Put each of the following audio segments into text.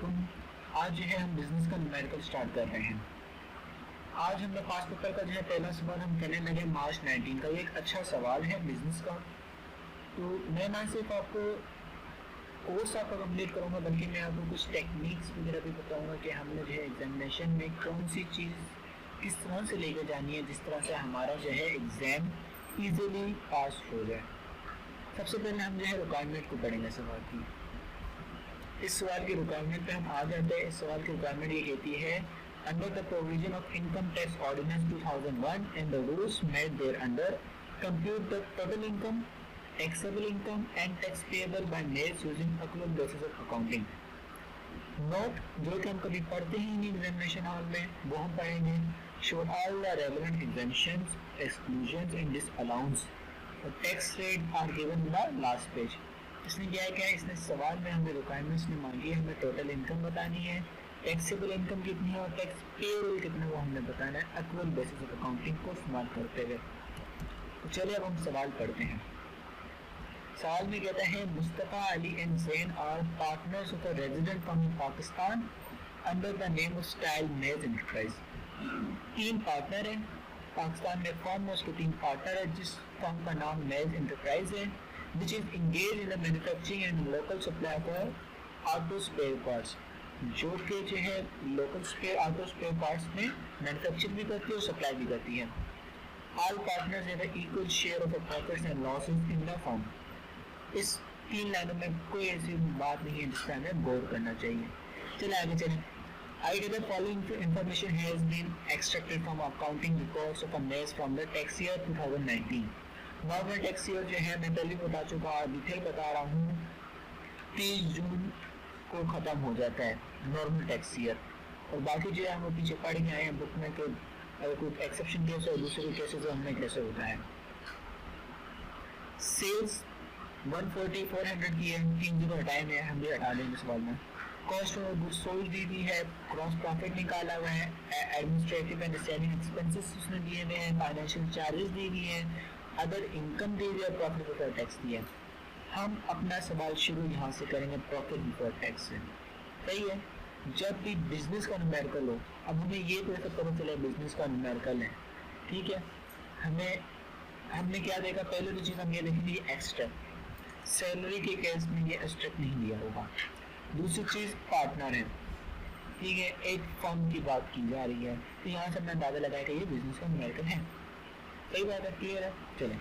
वालेकुम। आज जो है हम बिजनेस का न्यूमेरिकल स्टार्ट कर रहे हैं। आज हम लोग पास पेपर का जो है पहला सवाल हम करने लगे मार्च 19 का। ये एक अच्छा सवाल है बिजनेस का। तो मैं ना सिर्फ आपको कोर्स आपका कंप्लीट करूँगा बल्कि मैं आपको कुछ टेक्निक्स वगैरह भी बताऊँगा कि हमने जो है एग्जामिनेशन में कौन सी चीज़ किस तरह से लेकर जानी है जिस तरह से हमारा जो है एग्ज़ाम ईजिली पास हो जाए। सबसे पहले हम जो है रिक्वायरमेंट को पढ़ेंगे सवाल की। इस सवाल की रिक्वायरमेंट पे हम आ जाते हैं। इस सवाल की रिक्वायरमेंट ये कहती है under the provision of income tax ordinance 2001 and the rules made thereunder compute the total income, taxable income and tax payable by males using accrual basis of accounting. Note जो कि हम कभी पढ़ते ही नहीं examination hall में, वो हम पढ़ेंगे। Show all the relevant exemptions, exclusions and disallowance. Tax rate are given in the last page. इसने क्या है इसने सवाल में हमें रिक्वायरमेंट्स में मांगी है, हमें टोटल इनकम बतानी है, टैक्सेबल इनकम कितनी है और टैक्स पेएबल कितना वो हमने बताना है एक्रूअल बेसिस ऑफ अकाउंटिंग को इस्तेमाल करते हुए। तो चलिए अब हम सवाल पढ़ते हैं। सवाल में कहता है Mustafa Ali and Zain are partners of a resident from Pakistan under the name of style Maze Enterprise. 3 partner हैं पाकिस्तान में। फर्म में उसके 3 पार्टनर है जिस फर्म का नाम मेज एंटरप्राइज है, which is engaged in the manufacturing and local supply of auto spare parts, जो कि जो है लोकल ऑटो स्पेयर पार्ट्स में मैन्युफैक्चर भी करती है और सप्लाई भी करती है। All partners have an equal share of the profits and losses in the firm। इस 3 लाइनों में कोई ऐसी बात नहीं है जिसका हमें गौर करना चाहिए। चलिए आगे चलें। The following information has been extracted from accounting records of a MES from the tax year 2019। Normal tax year जो है मैं पहले बता चुका और डिटेल बता रहा हूँ, 30 जून को ख़त्म हो जाता है नॉर्मल टैक्स ईयर। और बाकी जो है हम पीछे पढ़ के आए हैं बुक में कि अगर कोई एक्सेप्शन केस और दूसरे केसेस हमने कैसे होता है। सेल्स 140-400 की है, 3 जीरो हटाए में हम भी हटा देंगे सवाल में। कॉस्ट ऑफ गुड्स सोल्ड दी हुई है, क्रॉस प्रॉफिट निकाला हुआ है, एडमिनिस्ट्रेटिव एंड सेलिंग एक्सपेंसेस उसने दिए हुए हैं, फाइनेंशियल चार्जेस दी हुई हैं, अदर इनकम दी हुई है, प्रॉफिट बिफोर टैक्स दिया। हम अपना सवाल शुरू यहाँ से करेंगे प्रॉफिट बिफोर टैक्स से। सही है। जब भी बिजनेस का न्यूमेरिकल हो, अब हमें ये तो पता चला बिजनेस का न्यूमेरिकल है, ठीक है। हमने क्या देखा, पहले तो चीज़ हम ये देखेंगे ये एक्स्ट्रैक्ट, सैलरी के केस में ये एक्स्ट्रैक्ट नहीं दिया होगा। दूसरी चीज़ पार्टनर है, ठीक है, एक फर्म की बात की जा रही है, तो यहाँ से हमने अंदाजा लगाया कि ये बिजनेस का न्यूमेरिकल है। सही बात है, क्लियर है। चलें,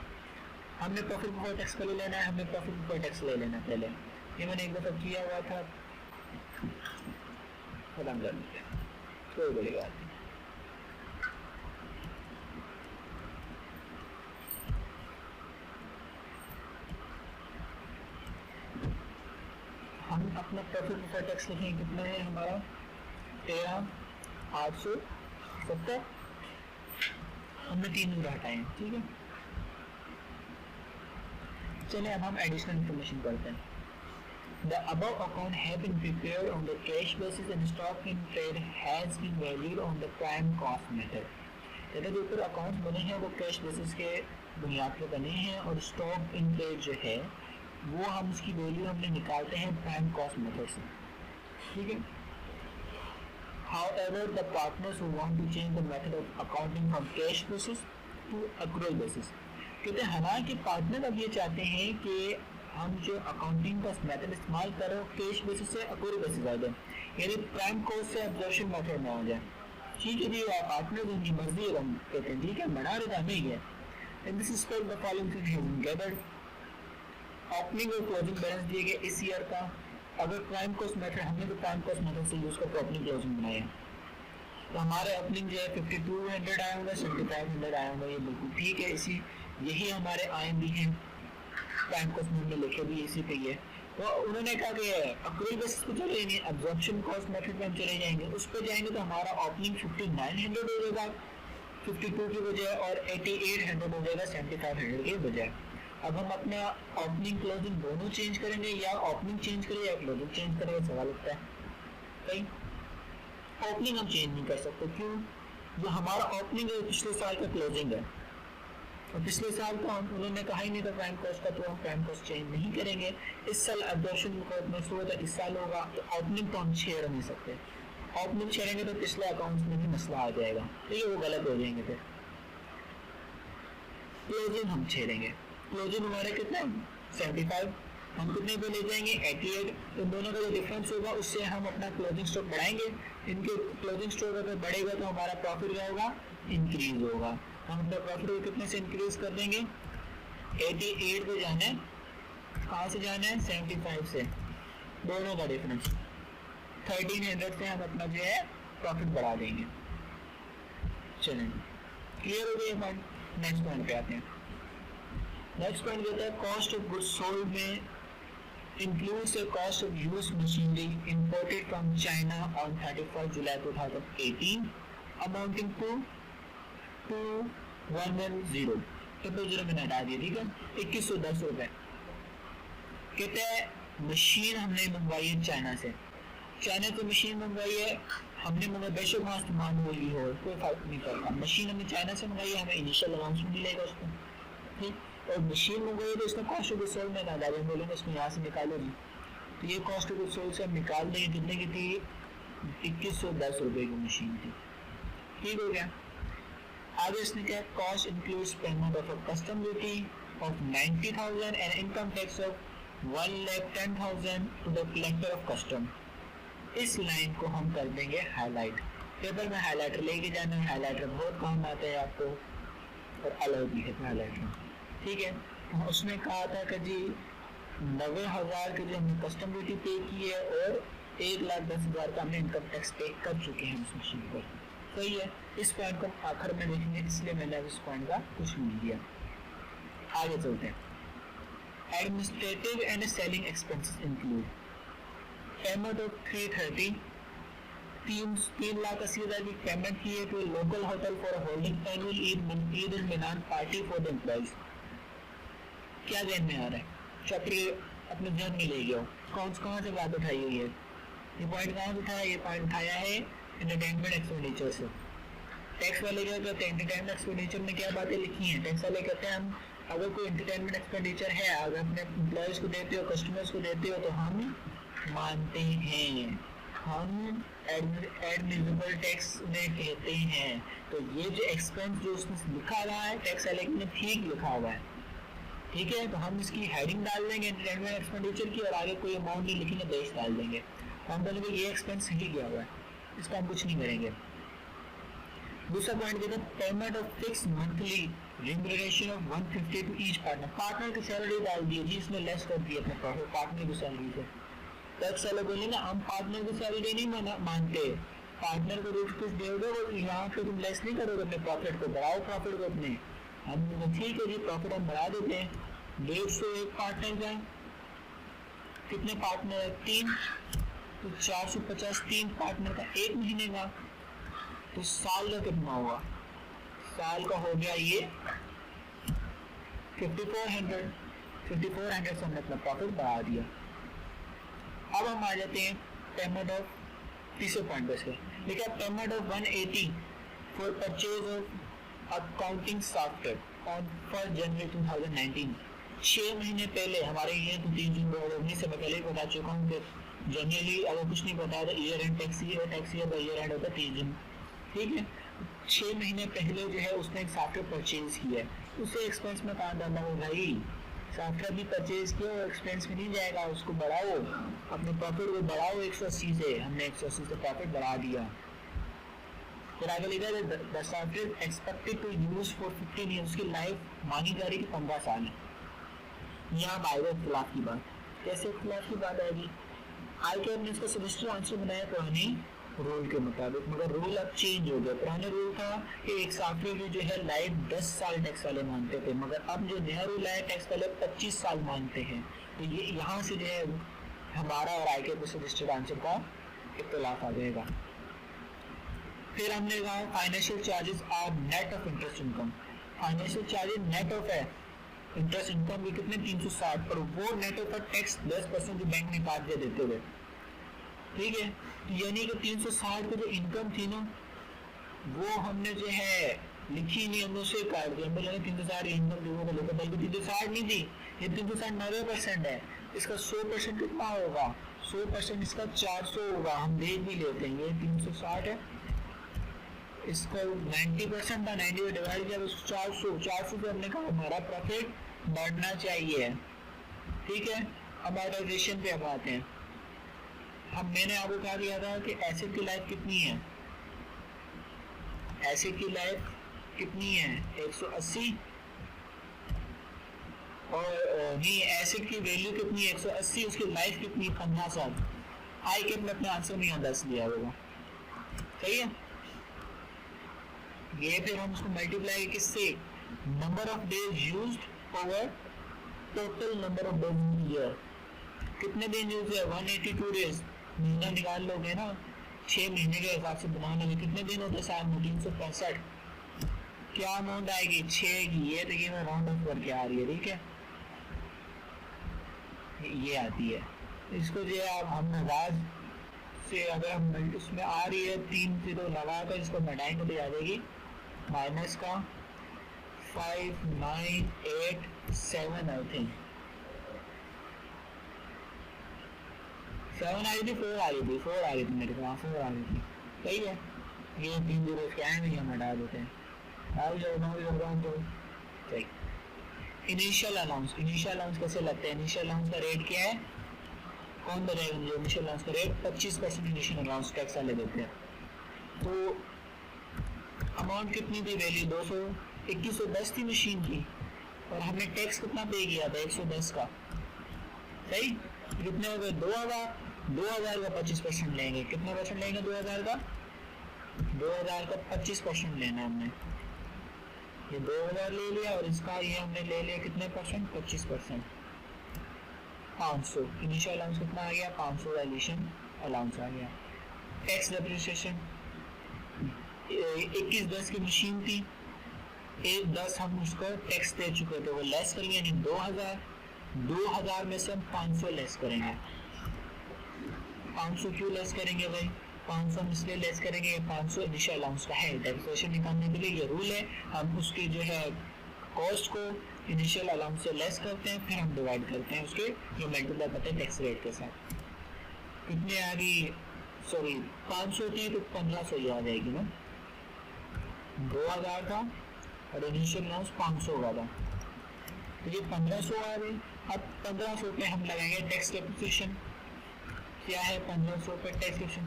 हमने प्रॉफिट बिफोर टैक्स का ले लेना है, हमने प्रॉफिट बिफोर टैक्स ले लेना पहले। ये मैंने एक दफ़ा किया हुआ था, खत्म कर लेते हैं, कोई बड़ी बात नहीं। हम अपना प्रॉफिट बिफोर टैक्स लिखेंगे, कितना है हमारा 13,870। हमने 3 यूरो हटाए हैं, ठीक है। चलिए अब हम एडिशनल इंफॉर्मेशन करते हैं। The above account have been prepared on the cash basis and stock in trade has been valued on the prime cost method। जो ऊपर अकाउंट बने हैं वो कैश बेसिस के बुनियाद पर बने हैं और स्टॉक इन ट्रेड जो है वो हम उसकी वैल्यू हमने निकालते हैं प्राइम कॉस्ट मेथड से, ठीक है। However, the partners who want to change the method of accounting from cash basis to accrual basis, कहते हैं हालांकि पार्टनर अब ये चाहते हैं कि हम जो अकाउंटिंग का मेथड इस्तेमाल करो कैश बेसिस से accrual बेसिस आ जाए, यानी प्राइम कॉस्ट से एब्जॉर्प्शन मेथड में आ जाए। ठीक है जी, पार्टनर उनकी मर्जी है, हम कहते हैं ठीक है, बना रहे हमें ही है। And this is called the following thing has been gathered। Opening और क्लोजिंग बैलेंस दिए गए इस ईयर का। अगर प्राइम कॉस्ट मेथड, हमने तो प्राइम कॉस्ट मेथड से यूज़ करके ओपनिंग क्लोजिंग बनाया, तो हमारे ओपनिंग जो है 5200 आया होगा, 7500 आया होगा, ये बिल्कुल ठीक है। यही हमारे आए भी हैं, प्राइम कॉस्ट मेथड में लिखे भी इसी पे ही है। तो उन्होंने कहा कि एक्रूअल बेसिस पे चले जाएंगे, एब्जॉर्प्शन कॉस्ट मेथड में हम चले जाएंगे, उस पर जाएंगे तो हमारा ओपनिंग 5900 हो जाएगा 52 की बजाय और 8800 हो जाएगा 7500 के बजाय। अब हम अपना ओपनिंग क्लोजिंग दोनों चेंज करेंगे या ओपनिंग चेंज करें या क्लोजिंग चेंज करें, सवाल उठता है। सही, ओपनिंग हम चेंज नहीं कर सकते, क्यों? जो हमारा ओपनिंग है पिछले साल का क्लोजिंग है, और पिछले साल तो हम उन्होंने कहा ही नहीं था प्राइम कॉस्ट का, तो हम प्राइम कॉस्ट चेंज नहीं करेंगे। इस साल एब्जॉर्प्शन में शुरू होता है, इस साल होगा, तो ओपनिंग तो हम छेड़ नहीं सकते। ओपनिंग छेड़ेंगे तो पिछले अकाउंट्स में भी मसला आ जाएगा, तो ये वो गलत हो जाएंगे। फिर क्लोजिंग हम छेड़ेंगे। क्लोजिंग हमारे कितना 75, हम कितने पे ले जाएंगे 88। इन दोनों का जो डिफरेंस होगा उससे हम अपना क्लोजिंग स्टॉक बढ़ाएंगे। इनके क्लोजिंग स्टॉक अगर बढ़ेगा तो हमारा प्रॉफिट क्या होगा, इंक्रीज होगा। हम अपना प्रॉफिट को कितने से इंक्रीज कर देंगे, 88 पे जाना है, कहाँ से जाना है 75 से, दोनों का डिफरेंस 1300 से हम अपना जो है प्रॉफिट बढ़ा देंगे। चलें, क्लियर हो गया पॉइंट। नेक्स्ट पॉइंट पे आते हैं। नेक्स्ट पॉइंट कहता है कॉस्ट ऑफ गुड्स सोल्ड में includes the cost of used machinery imported from China on 31st July 2018 amounting to 2110 triple zero मैंने हटा दिया, ठीक है, 2110 रुपए। कहते हैं मशीन हमने मंगवाई है चाइना से, चाइना से मशीन मंगवाई है हमने, मगर बेशक वहाँ इस्तेमाल हुई हो कोई फर्क नहीं पड़ता। मशीन हमने चाइना से मंगाई है, हमें इनिशियल अलाउंस मिलेगा उसको, ठीक। और मशीन मंगवाई तो इसमें कॉस्ट ऑफ गुड्स सोल्ड में ना डालें, बोलेंगे इसमें यहाँ से निकालो नहीं, तो ये कॉस्ट ऑफ गुड्स सोल्ड से हम निकाल देंगे। कितने की थी, 2110 रुपये की मशीन थी, ठीक हो गया। आगे इसने क्या, cost includes payment of a custom duty of 90,000 and income tax of 1,10,000 to the collector of custom. इस लाइन को हम कर देंगे हाईलाइट। पेपर में हाईलाइटर लेके जाना है, हाईलाइटर बहुत काम आता है आपको, और अलग भी है हाईलाइटर, ठीक है। तो उसने कहा था कि जी 90,000 के जो हमने कस्टम ड्यूटी पे की है और 1,10,000 का हमने इनकम टैक्स पे कर चुके हैं उस मशीन पर, सही है। इस पॉइंट को आखिर में देखेंगे, इसलिए मैंने इस पॉइंट का कुछ नहीं दिया। आगे चलते हैं। Administrative and selling expenses include payment of 3,80,000 की पेमेंट की है to local hotel for holding annual Eid and मिलान पार्टी फॉर द एम्प्लॉइज। क्या ध्यान में आ रहा है, चैप्टर अपने ध्यान में ले गया, कहाँ से बात उठाई हुई है, ये पॉइंट कहाँ से उठाया, ये पॉइंट उठाया है एंटरटेनमेंट एक्सपेंडिचर से। टैक्स वाले क्या कहते हैं, एंटरटेनमेंट एक्सपेंडिचर में क्या बातें लिखी हैं, टैक्स वाले कहते हैं हम अगर कोई एंटरटेनमेंट एक्सपेंडिचर है, अगर अपने एम्प्लॉयज को देते हो, कस्टमर्स को देते हो, तो हम मानते हैं, हम एडमिसिबल टैक्स में कहते हैं। तो ये जो एक्सपेंस जो उसमें लिखा हुआ है टैक्स वाले ने ठीक लिखा हुआ है, ठीक है। तो हम इसकी हेडिंग डाल देंगे एंटरटेनमेंट एक्सपेंडिचर की, और आगे कोई अमाउंट नहीं लिखेंगे, देश डाल देंगे। हम बोलेंगे ये एक्सपेंस सही गया हुआ है, इसका हम कुछ नहीं करेंगे। दूसरा पॉइंट कहते हैं payment of fix monthly remuneration of 150 to each partner. Partner की सैलरी डाल दी जी, इसने लेस कर दी अपने पार्टनर की सैलरी से। टैक्स वाले बोलेंगे हम पार्टनर की सैलरी नहीं मानते, पार्टनर को रेट कुछ दोगे और यहाँ पे तुम लेस नहीं करोगे, अपने प्रॉफिट को बढ़ाओ, प्रॉफिट को अपने। हम ठीक है जी, प्रॉफिट हम बढ़ा देते हैं, 150 एक पार्टनर का, कितने पार्टनर है 3, तो 450 3 पार्टनर का 1 महीने का, तो साल का कितना होगा, साल का हो गया ये 5400 से हमने अपना प्रॉफिट बढ़ा दिया। अब हम आ जाते हैं पेमेंट ऑफ, तीसरे पॉइंट पे से देखिए, payment of 180 for purchase of accounting software on 1 जनवरी 2019। 6 महीने पहले हमारे ये तो 3 जून 2019 से मैं पहले ही बता चुका हूँ कि जनरली अगर कुछ नहीं बताया तो year and tax year year and होता है 3 जून, ठीक है। 6 महीने पहले जो है उसने एक सॉफ्टवेयर परचेज किया है, उसे एक्सपेंस में कहाँ डालना हो भाई, सॉफ्टवेयर भी परचेज किया और एक्सपेंस में नहीं जाएगा, उसको बढ़ाओ, अपने प्रॉफिट को बढ़ाओ 180 से, हमने 180 से प्रॉफिट बढ़ा दिया। फिर आगे लिखा है the software expected to use for 15 years, उसकी लाइफ मानी जा रही है 15 साल है। यहाँ आएगा इख्तिलाफ की बात, कैसे इख्तिलाफ की बात आएगी, आई के हमने इसका सेमेस्टर आंसर बनाया पुरानी रूल के मुताबिक, मगर रूल अब चेंज हो गया। पुराने रूल था कि एक सॉफ्टवेयर जो है लाइफ 10 साल टैक्स वाले मानते थे, मगर अब जो नया रूल आया टैक्स वाले 25 साल मानते हैं। तो ये यहाँ से जो है हमारा और आई के सेमेस्टर आंसर का इख्तिलाफ आ जाएगा। फिर हमने कहा financial charges are net of interest income, financial charges net of है, इंटरेस्ट इनकम भी कितने 360, और वो नेट ऑफ टैक्स 10% जो बैंक ने काट दिया देते हुए, ठीक है। यानी कि 360 की जो इनकम थी ना, वो हमने जो है लिखी नहीं, हमने उसे काट दिया, हम बोले 360 इनकम लोगों को लेकर, बल्कि 360 नहीं थी, ये 360 90% है। इसका 100% कितना होगा, 100% इसका 400 होगा। हम देख भी लेते हैं, ये 360 है, इसका 90% था, 90 में डिवाइड किया तो 400 से हमने कहा हमारा प्रॉफिट बढ़ना चाहिए। ठीक है, अमाउंटाइजेशन पे अब आते हैं। अब मैंने आपको कहा दिया था कि एसिड की लाइफ कितनी है, एसिड की लाइफ कितनी है 180, और नहीं एसिड की वैल्यू कितनी है 180, उसकी लाइफ कितनी 15 साल। आई के अपने आंसर में यहाँ 10 लिया होगा, सही है। ये फिर हम उसको मल्टीप्लाई किससे, number of days used over total number of days in year. कितने दिन यूज है 182 डेज, महीना निकाल लोगे ना, 6 महीने के हिसाब से बना लोगे, कितने दिन होते हैं साल में 365। क्या अमाउंट आएगी 6 की, ये देखिए मैं राउंड ऑफ करके आ रही है, ठीक है, ये आती है। इसको जो है हम नवाज से अगर हम उसमें आ रही है 3 0 लगा कर इसको घटाएंगे तो आ जाएगी माइनस का 5987 आई थिंक 7 आई थी, 4 आ रही थी, 4 आ रही थी मेरे को, 4 आ रही थी, सही है। ये 3 0 क्या है नहीं, हम हटा देते हैं, इनिशियल अलाउंस, इनिशियल अलाउंस कैसे लगता है, इनिशियल अलाउंस का रेट क्या है, कौन बताएगा मुझे, इनिशियल अलाउंस का रेट 25% इनिशियल अलाउंस टैक्स वाले देते हैं। तो अमाउंट कितनी थी वैल्यू 2110 थी मशीन की, और हमने टैक्स कितना पे किया था 110 का, सही। कितने हो गए 2000 का 25% लेंगे, कितना परसेंट लेंगे 2000 का 25% लेना है हमने, ये 2000 ले लिया और इसका ये हमने ले लिया कितने परसेंट 25%, 500। इनिशियल अलाउंस कितना आ गया 500 वैल्यूएशन अलाउंस आ गया। टैक्स डेप्रिसिएशन 2110 की मशीन थी, 110 हम उसको टैक्स दे चुके थे, वो लेस कर लिया, यानी 2000 में से हम 500 लेस करेंगे। 500 क्यों लेस करेंगे भाई, 500 हम इसलिए लेस करेंगे, 500 इनिशियल अलाउंस का है, डेप्रिसिएशन निकालने के लिए ये रूल है, हम उसकी जो है कॉस्ट को इनिशियल अलाउंस से लेस करते हैं, फिर हम डिवाइड करते हैं उसके, ये मल्टीप्लाई करते हैं टैक्स रेट के साथ। कितने आ गई, सॉरी 500 थी तो 1500 ही आ जाएगी ना, 2000 था और इनिशियल अलाउंस 500 का था, तो ये 1500 आ गई। अब 1500 पे हम लगाएंगे टैक्स डेप्रिसिएशन, क्या है 1500 पे टैक्स डेप्रिसिएशन,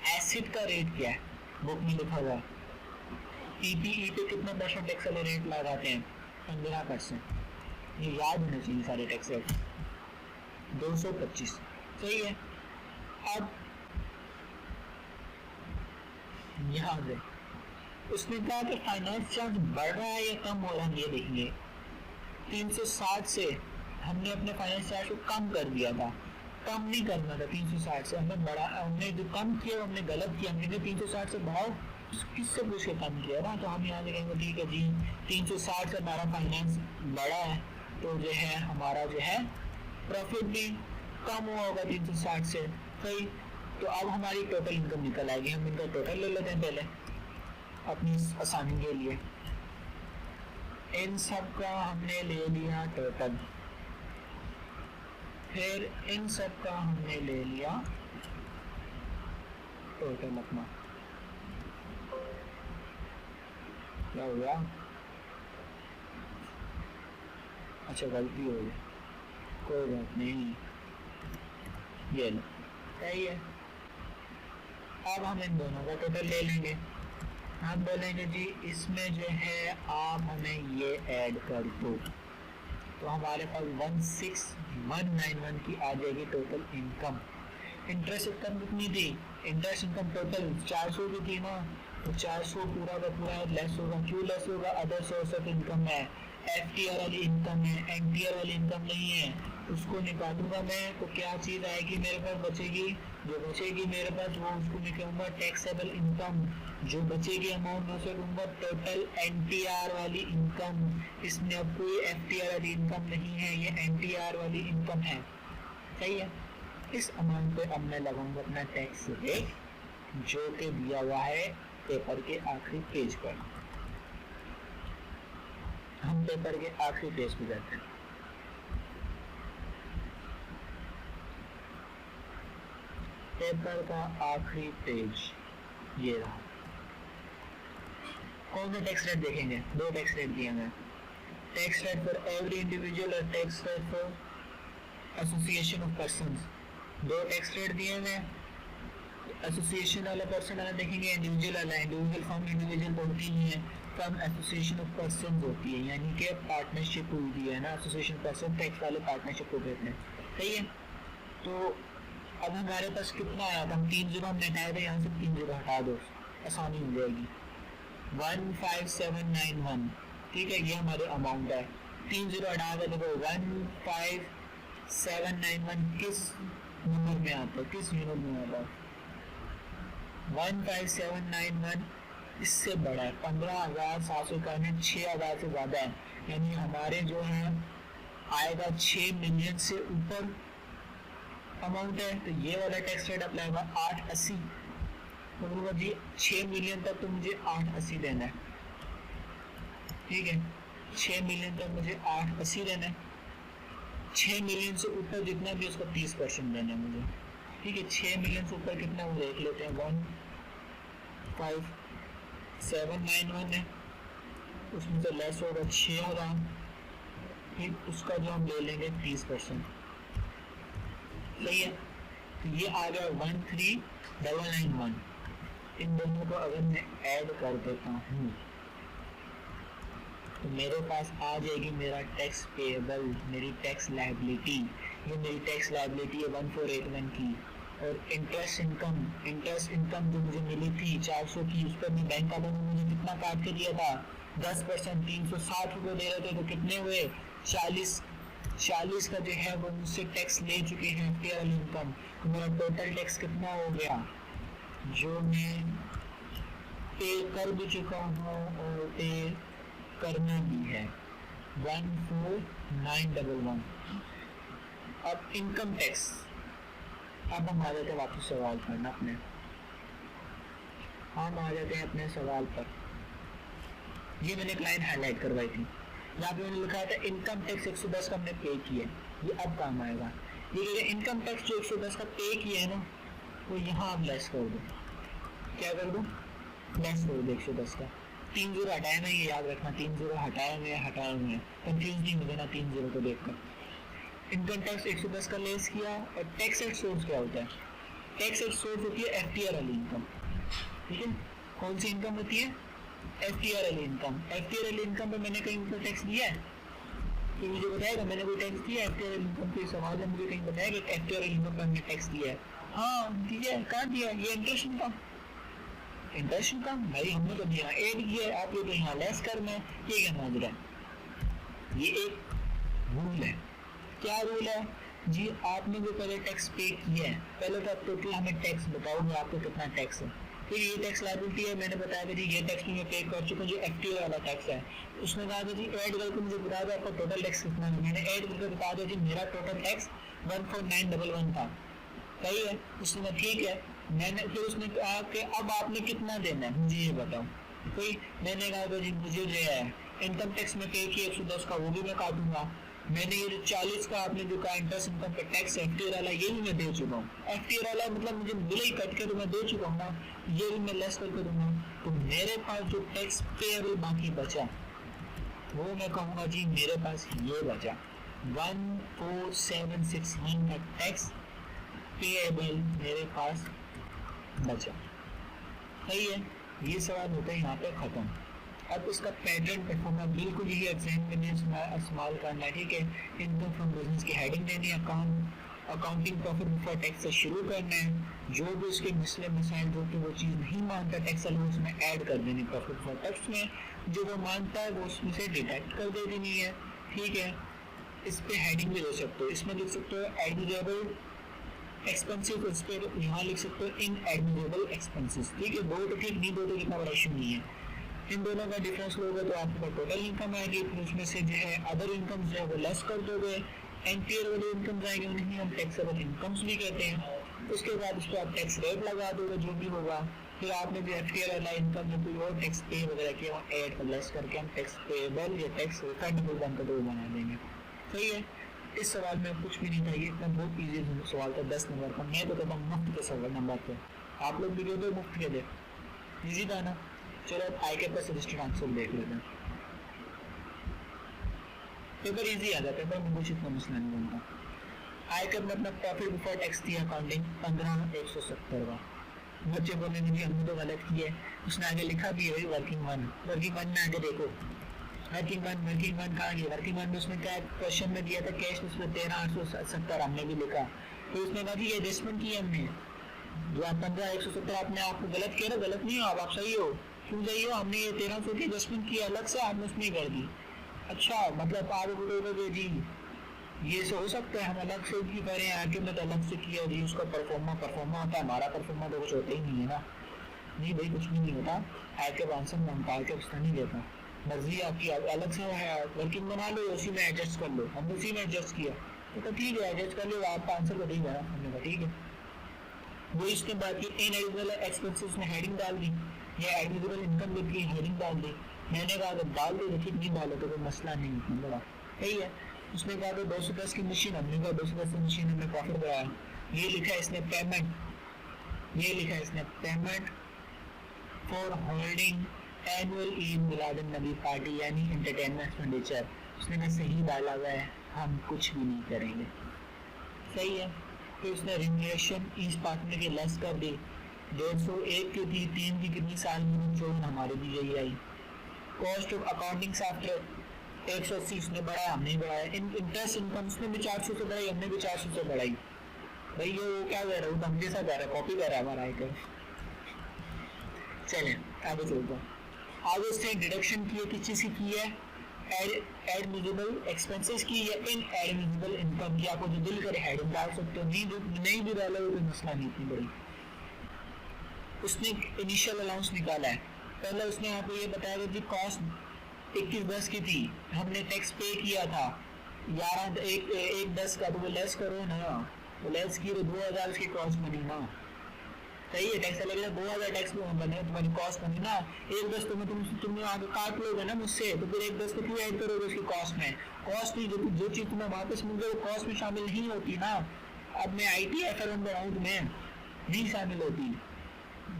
एसिड का रेट क्या है बुक में लिखा हुआ है, पीपीई पे कितना परसेंट टैक्स वाले रेट लगाते हैं 15%, ये याद होने चाहिए सारे टैक्स रेट 225, सही है। अब यहाँ से उसने कहा कि फाइनेंस चार्ज बढ़ रहा है या कम हो रहा है, ये देखेंगे 360 से हमने अपने फाइनेंस चार्ज को कम कर दिया था, कम नहीं करना था 360 से, हमने जो कम किया हमने गलत किया, हमने 360 से भाव किससे पूछ के कम किया ना, तो हम यहाँ से कहेंगे ठीक है जी 360 से हमारा फाइनेंस बड़ा है, तो जो है हमारा जो है प्रॉफिट भी कम हुआ होगा 360 से, सही। तो अब हमारी टोटल इनकम निकल आएगी, हम इनका टोटल ले लेते हैं पहले अपनी आसानी के लिए। इन सब का हमने ले लिया टोटल, फिर इन सब का हमने ले लिया टोटल अपना, क्या हो गया, अच्छा गलती हो गई, कोई बात नहीं, ये लो सही है। अब हम इन दोनों का टोटल ले लेंगे, हम बोलेंगे जी इसमें जो है आप हमें ये ऐड कर दो, तो हमारे पास 16191 की आ जाएगी टोटल इनकम। इंटरेस्ट इनकम कितनी थी, इंटरेस्ट इनकम टोटल 400 की थी ना, तो 400 पूरा का पूरा लेस होगा, क्यों लेस होगा, अदर सोर्स ऑफ इनकम है, एफटीआर वाली इनकम है, एनटीआर वाली इनकम नहीं है, उसको निकालूंगा मैं तो क्या चीज़ आएगी मेरे पास बचेगी, जो बचेगी मेरे पास वो उसको निकालूंगा टैक्सेबल इनकम, जो बचेगी अमाउंट में से लूंगा टोटल एनटीआर वाली इनकम, इसमें अब कोई एफटीआर वाली इनकम नहीं है, ये एनटीआर वाली इनकम है, सही है। इस अमाउंट पे अब मैं लगाऊंगा अपना टैक्स रेट जो कि दिया हुआ है पेपर के आखिरी पेज पर, हम पेपर के आखिरी पेज पे जाते हैं। पेपर का आखिरी पेज ये रहा। कौन सा टैक्स रेट देखेंगे? दो टैक्स रेट दिए हैं, tax rate for every individual और tax rate for association of persons. दो टैक्स रेट दिए हैं। एसोसिएशन वाला पर्सन वाला देखेंगे, इंडिविजुअल वाला। इंडिविजुअल फर्म इंडिविजुअल तो होती ही है, फर्म एसोसिएशन ऑफ पर्सन होती है, यानी कि पार्टनरशिप हुई है ना। एसोसिएशन पर्सन टैक्स वाले पार्टनरशिप को कहते हैं, सही है। तो अब हमारे पास कितना आया था? हम 3 जीरो हमने हटाए थे, यहाँ से 3 जीरो हटा दो, आसानी हो जाएगी। 15791, ठीक है, ये हमारे अमाउंट है। 3 जीरो हटा के देखो 15791 किस नंबर में आता है, किस यूनिट में आता है? 15791 इससे बड़ा है, 15,791 6,000 से ज़्यादा है, यानी हमारे जो है आएगा 6 मिलियन से ऊपर अमाउंट है। तो ये वाला टैक्स रेट अप्लाई होगा 880। तो बोलूँगा जी 6 मिलियन तक तो मुझे 880 देना है, ठीक है। 6 मिलियन तक मुझे 880 देना है। 6 मिलियन से ऊपर जितना भी उसका 30% देना है मुझे, ठीक है। 6 मिलियन से ऊपर कितना वो देख लेते हैं, 15791 है, उसमें से लेस होगा 6,000, फिर उसका जो हम ले लेंगे 30%, सही है। तो ये आ गया 13,991। इन दोनों को अगर मैं ऐड कर देता हूँ तो मेरे पास आ जाएगी मेरा टैक्स पेएबल, मेरी टैक्स लायबिलिटी। ये मेरी टैक्स लायबिलिटी है 1481 की। और इंटरेस्ट इनकम जो मुझे मिली थी 400 की, उस पर भी बैंक वालों ने मुझे कितना काट के दिया था? 10%, 360 रुपये दे रहे थे, तो कितने हुए? 40 का जो है वो मुझसे टैक्स ले चुके हैं पेअरल इनकम। तो मेरा टोटल टैक्स कितना हो गया जो मैं पे कर भी चुका हूँ और पे करना भी है? 14,911। अब इनकम टैक्स, अब हम आ जाते हैं वापस सवाल पर ना अपने, हम आ जाते हैं अपने सवाल पर। ये मैंने एक लाइन हाईलाइट करवाई थी, यहाँ पे मैंने लिखा था इनकम टैक्स 110 का हमने पे किया, ये अब काम आएगा। ये इनकम टैक्स जो 110 का पे किया है ना, वो यहाँ आप लेस कर दो। क्या कर दो? लेस कर दो 110 का। 3 जीरो हटाया मैं, ये याद रखना, 3 जीरो हटाया मैं, कंफ्यूज नहीं हो देना 3 जीरो को देखकर। इनकम टैक्स 110 का लेस किया। और टैक्स एट सोर्स क्या होता है? टैक्स एट सोर्स होती है एफटीआर वाली इनकम, ठीक है। कौन सी इनकम होती है? एफटीआर वाली इनकम। एफटीआर वाली इनकम पे मैंने कहीं कोई टैक्स दिया है? तो मुझे बताएगा मैंने कोई टैक्स दिया है? एफटीआर वाली इनकम पे सवाल है, मुझे कहीं बताएगा कि एफटीआर वाली इनकम पे हमने टैक्स दिया है? हाँ दिया है। कहाँ दिया? ये इंटरेस्ट इनकम भाई हमने तो दिया, ऐड किया, आप ये तो यहाँ लेस करना है, ये क्या माजरा है? ये एक रूल है। क्या रूल है जी? आपने जो पहले टैक्स पे किया है, पहले तो आप टोटल हमें टैक्स बताओगे आपको कितना टैक्स है। फिर ये टैक्स लायबिलिटी है, मैंने बताया था जी ये टैक्स मैं पे कर चुका हूँ, जो एफटीआर वाला टैक्स है। उसने कहा था जी ऐड करके मुझे बता दो आपका टोटल टैक्स कितना है। मैंने ऐड करके बता दिया जी मेरा टोटल टैक्स 14,911 था, सही है। उसने कहा ठीक है। मैंने फिर उसने कहा कि अब आपने कितना देना है मुझे ये बताओ। कोई मैंने कहा था जी मुझे जो है इनकम टैक्स में पे किया 110 का, वो भी मैं काटूंगा। मैंने ये जो 40 का आपने जो कहा इंटरेस्ट इनकम पे टैक्स एफटीआर वाला, ये भी मैं दे चुका हूँ। एफटीआर वाला मतलब मुझे मिले ही कट के, तो मैं दे चुका हूँ ना, ये भी मैं लेस करके दूंगा। तो मेरे पास जो टैक्स पेएबल बाकी बचा, वो मैं कहूँगा जी मेरे पास ये बचा 14,761 का टैक्स पेएबल मेरे पास बचा, सही है। ये सवाल होता है यहाँ पे खत्म। अब उसका पैटर्न परफॉर्मा बिल्कुल यही एग्जाम में इस्तेमाल करना है, ठीक है। इनकम फ्रॉम बिजनेस की हेडिंग देनी है, अकाउंटिंग प्रॉफिट बिफोर टैक्स से शुरू करना है। जो भी उसके मसले मसाइल जो कि वो चीज़ नहीं मानता टैक्स वाले, उसमें ऐड कर देनी प्रॉफिट बिफोर टैक्स में। जो वो मानता है वो उसमें से डिडक्ट कर दे देनी है, ठीक है। इस पर हेडिंग भी दे सकते हो, इसमें लिख सकते हो एडमिरेबल एक्सपेंसिव, उस पर यहाँ लिख सकते हो इन एडमिरेबल एक्सपेंसिस, ठीक है। दो तो ठीक, नहीं दो तो कितना बड़ा इशू नहीं है। इन दोनों का डिफरेंस लोगे तो आपको टोटल इनकम आएगी, फिर उसमें से जो है अदर इनकम जो है वो लेस कर दोगे। एनपीआर वाली इनकम आएगी, उन्हें हम टैक्सेबल इनकम्स भी कहते हैं। उसके बाद उस पर आप टैक्स रेट लगा दोगे जो भी होगा, फिर आपने जो FTL वाला इनकम जो कोई और टैक्स पे वगैरह किया वो ऐड प्लस करके हम टैक्स पेबल या टैक्स रिफंडेबल बैंक का दो बना देंगे। सही है। इस सवाल में कुछ भी नहीं था, ये इतना बहुत ईजी सवाल था 10 नंबर का। मैं तो कहता हूँ मुफ्त के सवाल नंबर पे, आप लोग भी दे दो मुफ्त के दे, ईजी था ना। चलो आई के पास रजिस्टर्ड आंसर देख लेते हैं। पेपर ईजी आ जाता है, पेपर में कुछ इतना मसला नहीं बनता। आई के अपना प्रॉफिट बिफोर टैक्स थी अकाउंटिंग 15,170 का। बच्चे बोलने जी हमने तो गलत किया है, उसने आगे लिखा भी है वर्किंग वन में आगे देखो वर्किंग वन कहाँ गया, वर्किंग वन में उसने क्या क्वेश्चन में दिया था कैश, उसमें 13,870 हमने भी लिखा। तो उसने कहा जी एडजस्टमेंट की हमने, जो आप 15,170 आपने आपको गलत किया ना, गलत नहीं हो आप सही हो, क्यों सही हो, हमने ये 1300 की एडजस्टमेंट की अलग से, आपने उसमें कर दी। अच्छा मतलब आप बोलोगे जी ये से हो सकता है हम अलग से भी करें, आके में तो अलग से किया जी, उसका परफॉर्मा होता है, हमारा परफॉर्मा तो कुछ होता ही नहीं है ना। नहीं भाई कुछ भी नहीं होता, आके आंसर मांगता है, उसका नहीं देता, मर्जी आपकी, अलग से है वर्किंग बना लो, उसी में एडजस्ट कर लो। हमने उसी में एडजस्ट किया तो ठीक है, एडजस्ट कर लो, आपका आंसर तो ठीक है। हमने कहा ठीक है। वो इसके बाद की इन एडिशनल एक्सपेंसेस में हेडिंग डाल दी, या एडिशनल इनकम लिख के हेडिंग डाल दी। मैंने कहा अगर डाल दो ठीक, नहीं डालो तो कोई मसला नहीं है, बड़ा सही है। उसने कहा 210 की मशीन, हमने कहा 210 की मशीन हमने प्रॉफिट बढ़ाया। ये लिखा है इसने पेमेंट, ये लिखा है इसने payment for holding annual Eid Miladun Nabi party यानी एंटरटेनमेंट एक्सपेंडिचर। उसने कहा सही डाला हुआ है, हम कुछ भी नहीं करेंगे। सही है। तो उसने रिम्यूनरेशन ईज पार्टनर के लेस कर दी, 101 की थी, 3 की कितनी साल में 54 हमारे दी यही आई। कॉस्ट ऑफ अकाउंटिंग सॉफ्टवेयर 180 उसने बढ़ाया, हमने ही बढ़ाया। इंटरेस्ट इनकम उसने भी 400 से बढ़ाई, हमने भी 400 से बढ़ाई। भाई ये वो क्या कर रहा है, हम जैसा कर रहा है, कॉपी कर रहा है हमारा आइकर। चले आगे चलते हैं। आगे उसने डिडक्शन की है, किस चीज़ की है, एडमिजिबल एक्सपेंसेस की या इन एडमिजिबल इनकम की। आपको जो दिल करे हेडिंग डाल सकते हो, नहीं भी डाला कोई मसला नहीं इतनी बड़ी। उसने इनिशियल अलाउंस निकाला है। पहले उसने आपको ये बताया कि कॉस्ट 2110 की थी, हमने टैक्स पे किया था 11,110 का, तो वो लेस करो ना, तो लेस की 2000 की कॉस्ट बनी ना। सही है, टैक्स लगेगा 2000 टैक्स बने, तुम्हारी कॉस्ट बनी ना। 110 तो तुमने आगे काट लोगे ना मुझसे, तो फिर 110 को क्यों ऐड करोगे उसकी कॉस्ट में। कॉस्ट नहीं, जो चीज़ तुम्हें वापस मिल गई वो कॉस्ट में शामिल नहीं होती ना। अब मैं ITFL बनाऊँ तुम्हें नहीं शामिल होती।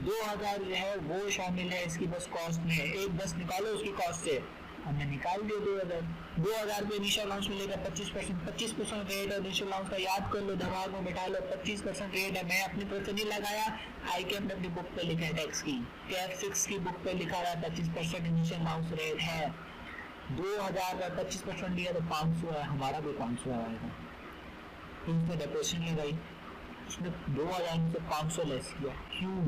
2000 जो है वो शामिल है इसकी बस कॉस्ट में, 110 निकालो उसकी कॉस्ट से, हमने निकाल दिया 2000 पे इनिशियल अलाउंस मिलेगा 25% रेट है इनिशियल अलाउंस का, याद कर लो, दिमाग में बैठा लो, 25% रेट है। मैं अपनी तरफ से नहीं लगाया, आई के अपनी बुक पे लिखा है टैक्स की, TF6 की बुक पे लिखा रहा है 25% इनिशियल अलाउंस रेट है। 2000 का 25% लिया तो 500 है, हमारा भी 500 आएगा। उसने डेपोजिशन लगाई, उसने 2000 में से 500 लेस किया, क्यों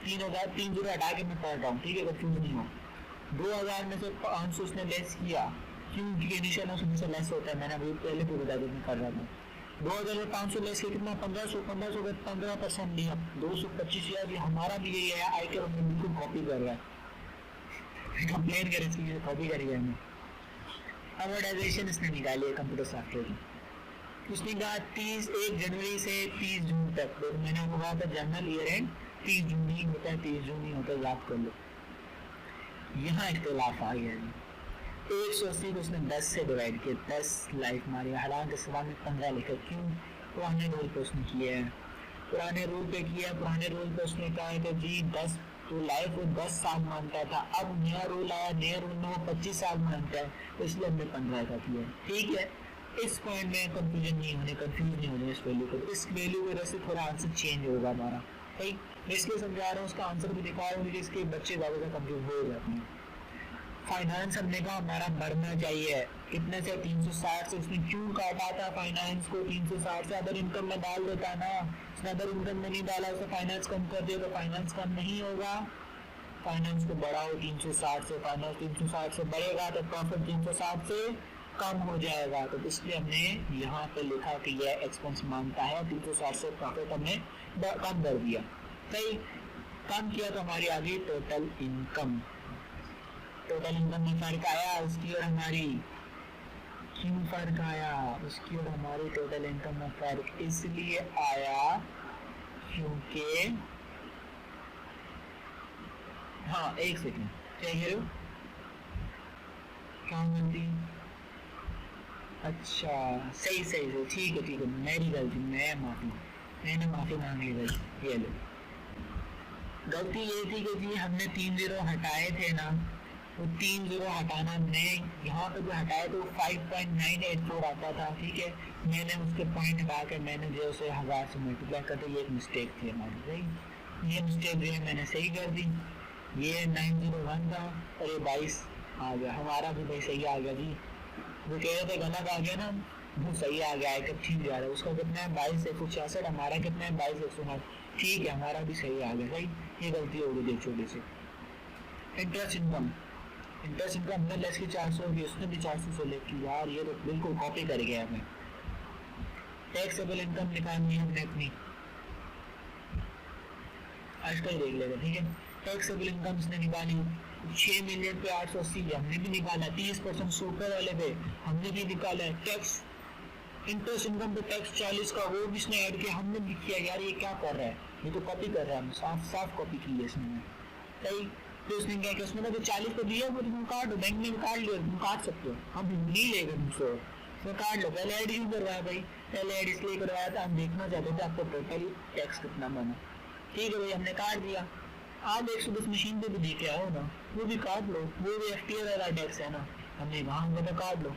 3,000 हटा के मैं पढ़ रहा हूँ, ठीक है, कंफ्यूज नहीं हो। 2000 में से 500 उसने लेस किया, क्योंकि इनिशियल अलाउंस से लेस होता है, मैंने अभी पहले भी बता देना कर रहा था। 2000 में 500 लेस किया कितना, 1500 का 15% लिया, 225 यार, ये हमारा भी यही है। आई के बिल्कुल कॉपी कर रहा है, कंप्लेन कर इसकी कॉपी करी है हमें। अवॉर्डाइजेशन इसने निकाली है कंप्यूटर सॉफ्टवेयर की। उसने कहा 1 जनवरी से 30 जून तक, तो मैंने कहा था जनरल ईयर एंड 30 जून ही होता है, 30 जून ही होता है, याद कर लो। यहाँ इख्तिलाफ आ गया जी। 180 को उसने 10 से डिवाइड किया, 10 लाइफ मारी, हालांकि सवाल में 15 लिखा, क्यों, पुराने रूल पे उसने किया है, पुराने रूल पे किया। पुराने रूल पे उसने कहा है कि जी 10 तो लाइफ वो 10 साल मानता था, अब नया रूल आया, नया रूल में वो 25 साल मानता है, तो इसलिए हमने 15 का किया। ठीक है, इस पॉइंट में कंफ्यूजन नहीं होने, कंफ्यूज नहीं होने इस वैल्यू को, इस वैल्यू की वजह से थोड़ा आंसर चेंज होगा हमारा। ठीक, मैं इसलिए समझा रहा हूँ, उसका आंसर भी दिखा रहा हूँ, इसके बच्चे ज़्यादा कंफ्यूज हो जाते हैं। फाइनेंस हमने कहा हमारा बढ़ना चाहिए, कितने से 360 से, उसने क्यों काटा था फाइनेंस को 360 से, अदर इनकम में डाल देता ना, उसने अदर इनकम में नहीं डाला, उसने फाइनेंस कम कर दिया, तो फाइनेंस कम नहीं होगा। फाइनेंस को बढ़ाओ 360 से, फाइनेंस 360 से बढ़ेगा तो प्रॉफिट 360 से कम हो जाएगा, तो इसलिए हमने यहाँ पे लिखा कि यह एक्सपेंस मानता है, 360 से प्रॉफिट हमने कम कर दिया। सही, कम किया तो हमारी आ गई टोटल इनकम। टोटल इनकम में फर्क आया, उसकी और हमारी क्यों फर्क आया, उसकी और हमारी टोटल इनकम में फर्क इसलिए आया क्योंकि हाँ एक सेकंड, क्या कह रहे हो? क्या गलती? अच्छा, सही सही सही, ठीक है, मेरी गलती, मैंने माफी मांगी भाई। ये लो, गलती ये थी कि जी हमने 3 जीरो हटाए थे ना, वो 3 जीरो हटाना, मैं यहाँ पे जो हटाए थे वो 5.984 आता था, ठीक है। मैंने उसके पॉइंट हटा के मैंने जो उसे 1000 से मल्टीप्लाई कर दिया, ये एक मिस्टेक थी हमारी, सही। ये मिस्टेक जो है मैंने सही कर दी। ये 901 था और ये 22 आ गया, हमारा भी भाई सही आ गया जी। वो कह रहे थे गलत आ गया ना, वो सही आ गया है, ठीक जा रहा है। उसका कितना है 22,166, हमारा कितना है 22,109, ठीक है, हमारा भी सही आ गया, सही। ये गलती हो गई देख छोटी सी। इंटरेस्ट इनकम, इंटरेस्ट इनकम हमने लेस की 400 होगी, उसने भी 400 से लेस की, यार ये तो बिल्कुल कॉपी कर गया हमें। टैक्सेबल इनकम निकालनी है हमने अपनी, आज का ही देख लेगा, ठीक है। टैक्सेबल इनकम इसने निकाली 6 मिलियन पे 880, हमने भी निकाला। 30% सुपर वाले पे हमने भी निकाला है टैक्स। इंटरेस्ट इनकम पे टैक्स 40 का वो भी इसने ऐड किया, हमने भी किया। यार ये क्या कर रहा है, ये तो कॉपी कर रहा है, साफ साफ कॉपी की है इसने, सही। तो उसने क्या किया, उसने तो 40 को दिया, वो तुम काट दो, बैंक में काट लो, तुम काट सकते हो, हम नहीं लेंगे तुमसे, तो काट लो। पहले ऐड क्यों करवाया भाई? पहले ऐड इसलिए करवाया था, हम देखना चाहते थे आपको टोटल टैक्स कितना बना, ठीक है भाई, हमने काट दिया। आप 110 मशीन पे भी देखे आओ ना, वो भी काट लो, वो भी FTA वाला टैक्स है ना, हमने वहाँ पे काट लो,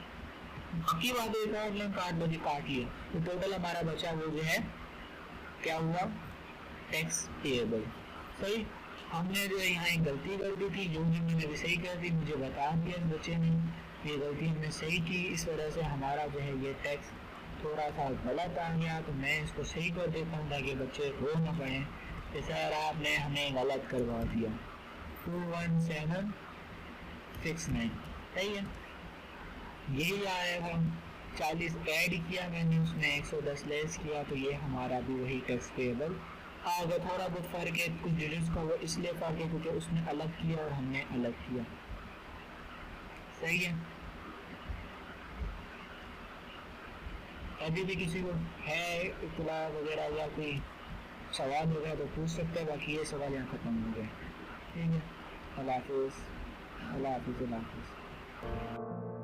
बाकी बात है काट लें, काट लो जी, काट लिया। तो टोटल हमारा बचा वो जो है क्या हुआ, टैक्स पेएबल, सही। हमने जो यहाँ एक गलती कर दी थी, जो मैंने भी सही कर दी, मुझे बता दिया बच्चे ने, ये गलती हमने सही की, इस वजह से हमारा जो है ये टैक्स थोड़ा सा गलत आ गया। तो मैं इसको सही कर देता हूँ ताकि बच्चे रो ना पाए कि सर आपने हमें गलत करवा दिया। 21769, सही है, यही आएगा। 40 ऐड किया मैंने, उसमें 110 लेस किया, तो ये हमारा भी वही टैक्स पेएबल आ गया। थोड़ा बहुत फर्क है, कुछ डिजिट्स का वो इसलिए फर्क है क्योंकि उसने अलग किया और हमने अलग किया, सही है। अभी भी किसी को है इतला वगैरह या कोई सवाल वगैरह तो पूछ सकते हैं, बाकी ये सवाल यहाँ ख़त्म हो गए, ठीक है। अल्लाह हाफिज़, अल्लाह हाफिज़, अल्लाह हाफिज़।